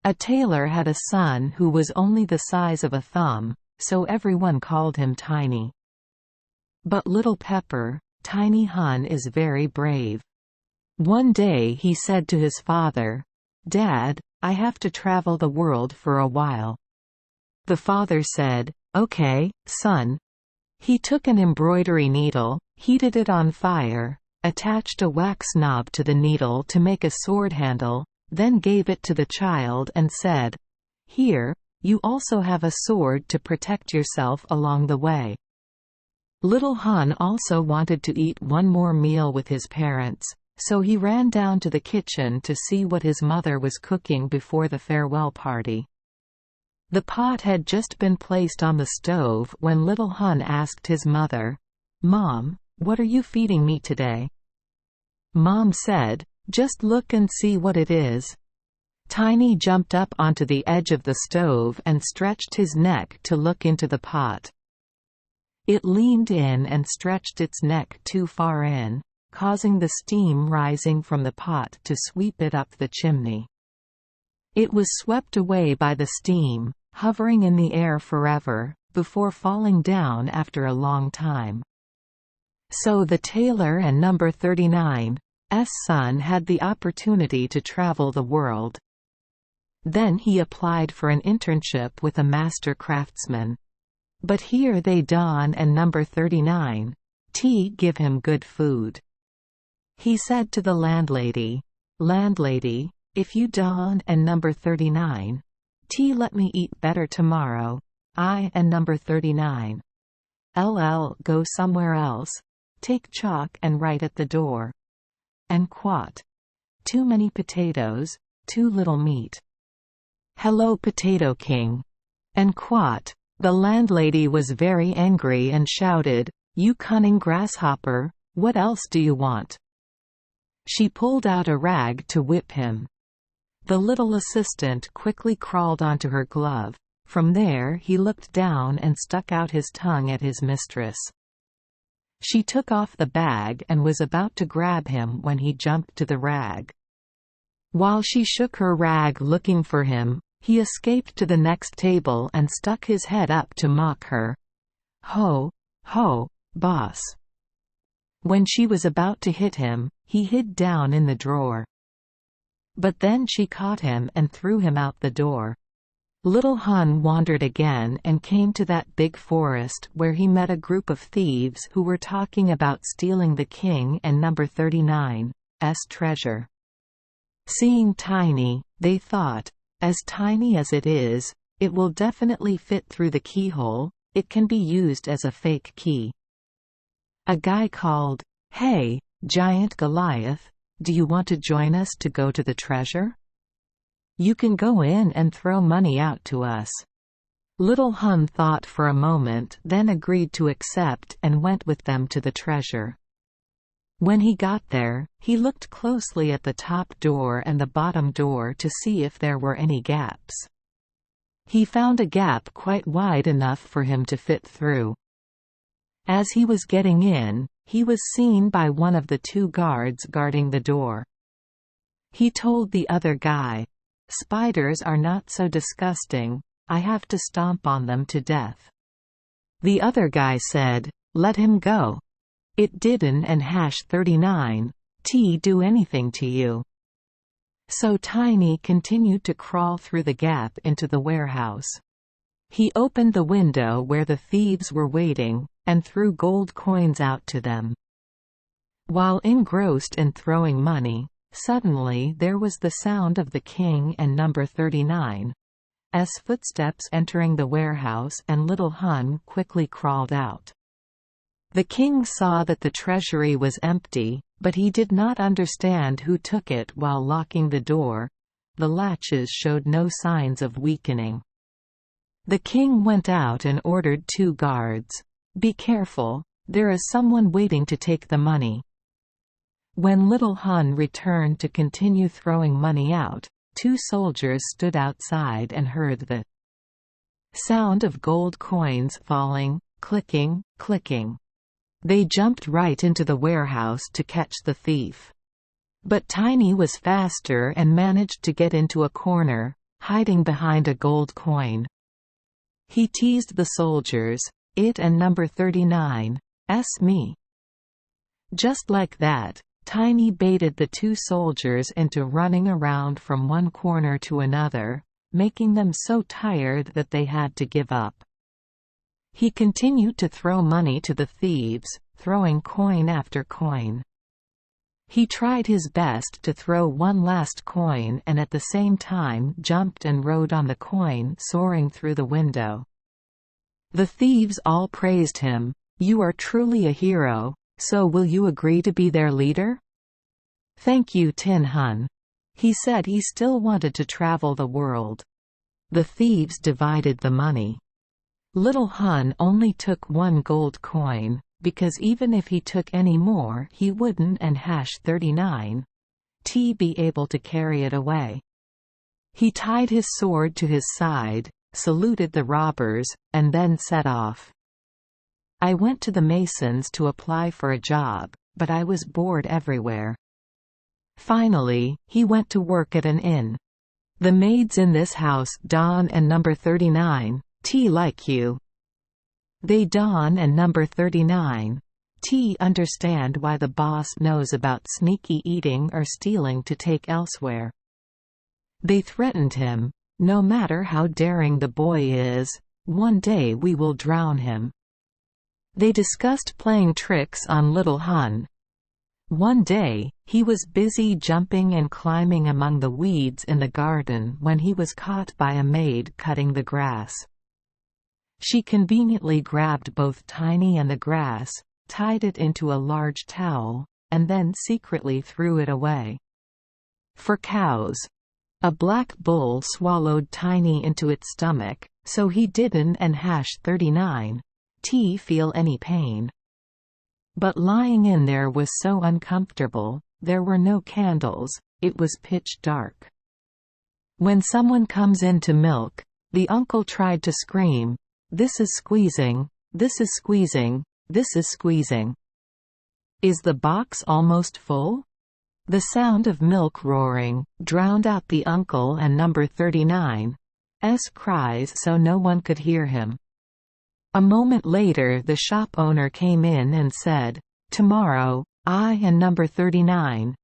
A tailor had a son who was only the size of a thumb, so everyone called him Tiny. But Little Pepper, Tiny Hun, is very brave. One day he said to his father, "Dad, I have to travel the world for a while." The father said, "Okay, son." He took an embroidery needle, heated it on fire, attached a wax knob to the needle to make a sword handle, then gave it to the child and said, "Here, you also have a sword to protect yourself along the way." Little Hun also wanted to eat one more meal with his parents, so he ran down to the kitchen to see what his mother was cooking before the farewell party. The pot had just been placed on the stove when Little Hun asked his mother, "Mom, what are you feeding me today?" Mom said, "Just look and see what it is." Tiny jumped up onto the edge of the stove and stretched his neck to look into the pot. It leaned in and stretched its neck too far in, causing the steam rising from the pot to sweep it up the chimney. It was swept away by the steam, hovering in the air forever, before falling down after a long time. So the tailor and number 39's son had the opportunity to travel the world. Then he applied for an internship with a master craftsman. But here they Don and number 39's give him good food. He said to the landlady, "Landlady, if you Don and number 39's let me eat better tomorrow, I and number 39's go somewhere else, take chalk and write at the door. And quat. Too many potatoes, too little meat. Hello Potato King." And quat. The landlady was very angry and shouted, "You cunning grasshopper, what else do you want?" She pulled out a rag to whip him. The little assistant quickly crawled onto her glove. From there he looked down and stuck out his tongue at his mistress. She took off the bag and was about to grab him when he jumped to the rag. While she shook her rag looking for him, he escaped to the next table and stuck his head up to mock her. "Ho, ho, boss." When she was about to hit him, he hid down in the drawer. But then she caught him and threw him out the door. Little Hun wandered again and came to that big forest where he met a group of thieves who were talking about stealing the king and number 39's treasure. Seeing Tiny, they thought, "As tiny as it is, it will definitely fit through the keyhole, it can be used as a fake key." A guy called, "Hey, Giant Goliath, do you want to join us to go to the treasure? You can go in and throw money out to us." Little Hun thought for a moment, then agreed to accept and went with them to the treasure. When he got there, he looked closely at the top door and the bottom door to see if there were any gaps. He found a gap quite wide enough for him to fit through. As he was getting in, he was seen by one of the two guards guarding the door. He told the other guy, "Spiders are not so disgusting, I have to stomp on them to death." The other guy said, "Let him go. It didn't and #39's do anything to you." So Tiny continued to crawl through the gap into the warehouse. He opened the window where the thieves were waiting, and threw gold coins out to them. While engrossed in throwing money, suddenly there was the sound of the king and number 39's footsteps entering the warehouse, and Little Hun quickly crawled out. The king saw that the treasury was empty, but he did not understand who took it while locking the door. The latches showed no signs of weakening. The king went out and ordered two guards. "Be careful, there is someone waiting to take the money." When Little Hun returned to continue throwing money out, two soldiers stood outside and heard the sound of gold coins falling, clicking, clicking. They jumped right into the warehouse to catch the thief. But Tiny was faster and managed to get into a corner, hiding behind a gold coin. He teased the soldiers, "It and number 39's me." Just like that, Tiny baited the two soldiers into running around from one corner to another, making them so tired that they had to give up. He continued to throw money to the thieves, throwing coin after coin. He tried his best to throw one last coin and at the same time jumped and rode on the coin soaring through the window. The thieves all praised him. "You are truly a hero, so will you agree to be their leader?" "Thank you, Tin Hun." He said he still wanted to travel the world. The thieves divided the money. Little Hun only took one gold coin, because even if he took any more he wouldn't and #39 be able to carry it away. He tied his sword to his side, saluted the robbers, and then set off. "I went to the masons to apply for a job, but I was bored everywhere." Finally, he went to work at an inn. "The maids in this house, Don and number 39, like you." They Don and number 39 understand why the boss knows about sneaky eating or stealing to take elsewhere. They threatened him, "No matter how daring the boy is, one day we will drown him." They discussed playing tricks on Little Hun. One day, he was busy jumping and climbing among the weeds in the garden when he was caught by a maid cutting the grass. She conveniently grabbed both Tiny and the grass, tied it into a large towel, and then secretly threw it away. For cows. A black bull swallowed Tiny into its stomach, so he didn't and #39 feel any pain. But lying in there was so uncomfortable, there were no candles, it was pitch dark. When someone comes in to milk, the uncle tried to scream, "This is squeezing, this is squeezing, this is squeezing." Is the box almost full? The sound of milk roaring drowned out the uncle and number 39's cries so no one could hear him. A moment later the shop owner came in and said, "Tomorrow, I and number 39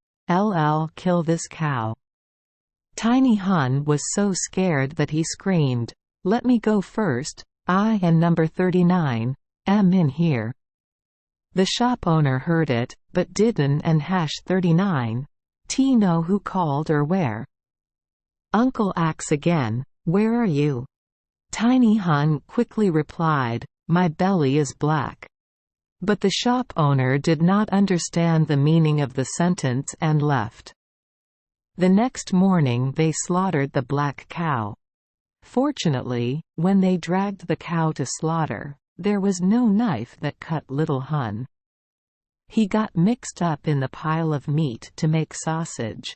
kill this cow." Tiny Hun was so scared that he screamed, "Let me go first, I and number 39 am in here." The shop owner heard it, but didn't and #39 know who called or where. "Uncle acts again, where are you?" Tiny Hun quickly replied, "My belly is black." But the shop owner did not understand the meaning of the sentence and left. The next morning they slaughtered the black cow. Fortunately, when they dragged the cow to slaughter, there was no knife that cut Little Hun. He got mixed up in the pile of meat to make sausage.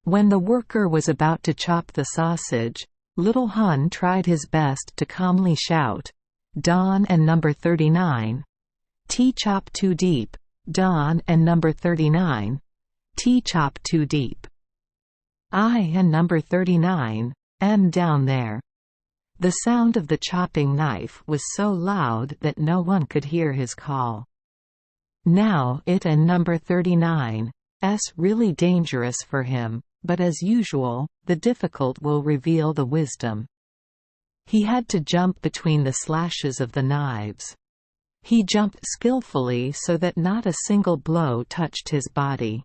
When the worker was about to chop the sausage, Little Hun tried his best to calmly shout, "Don and number 39 chop too deep, Don and number 39 chop too deep. I and number 39 am down there." The sound of the chopping knife was so loud that no one could hear his call. Now it and number 39's really dangerous for him, but as usual, the difficult will reveal the wisdom. He had to jump between the slashes of the knives. He jumped skillfully so that not a single blow touched his body.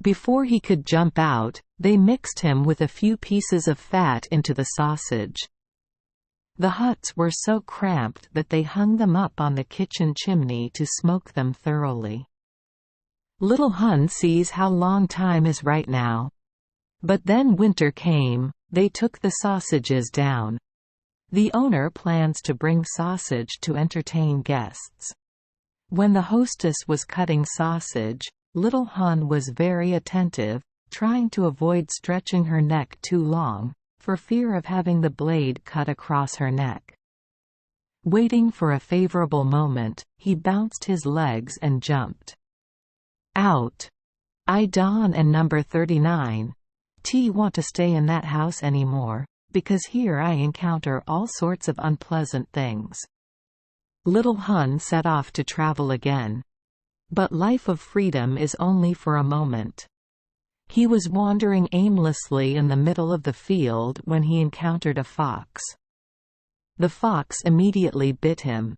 Before he could jump out, they mixed him with a few pieces of fat into the sausage. The huts were so cramped that they hung them up on the kitchen chimney to smoke them thoroughly. Little Hun sees how long time is right now. But then winter came, they took the sausages down. The owner plans to bring sausage to entertain guests. When the hostess was cutting sausage, Little Hun was very attentive, trying to avoid stretching her neck too long, for fear of having the blade cut across her neck. Waiting for a favorable moment, he bounced his legs and jumped. Out. I Don and number 39 Want to stay in that house anymore, because here I encounter all sorts of unpleasant things. Little Hun set off to travel again. But life of freedom is only for a moment. He was wandering aimlessly in the middle of the field when he encountered a fox. The fox immediately bit him.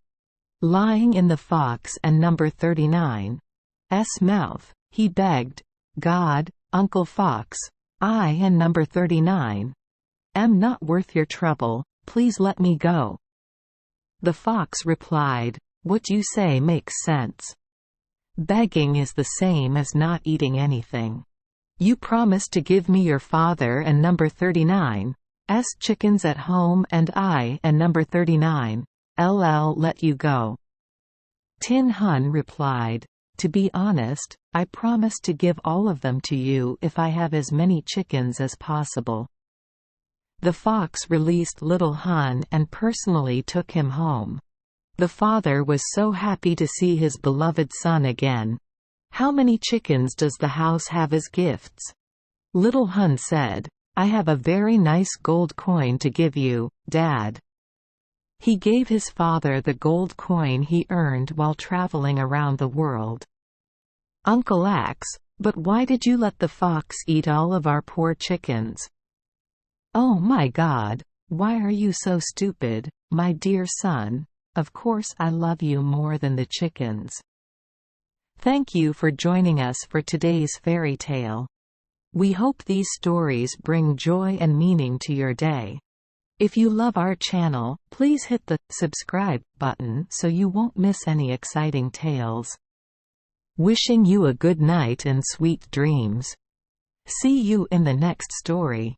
Lying in the fox and number 39's mouth, he begged, "God, Uncle Fox, I and number 39 am not worth your trouble, please let me go." The fox replied, "What you say makes sense. Begging is the same as not eating anything. You promised to give me your father and number 39's chickens at home, and I and number 39 let you go." Tin Hun replied, "To be honest, I promise to give all of them to you if I have as many chickens as possible." The fox released Little Hun and personally took him home. The father was so happy to see his beloved son again. "How many chickens does the house have as gifts?" Little Hun said, "I have a very nice gold coin to give you, Dad." He gave his father the gold coin he earned while traveling around the world. Uncle asks, "But why did you let the fox eat all of our poor chickens?" "Oh my God, why are you so stupid, my dear son? Of course I love you more than the chickens." Thank you for joining us for today's fairy tale. We hope these stories bring joy and meaning to your day. If you love our channel, please hit the subscribe button so you won't miss any exciting tales. Wishing you a good night and sweet dreams. See you in the next story.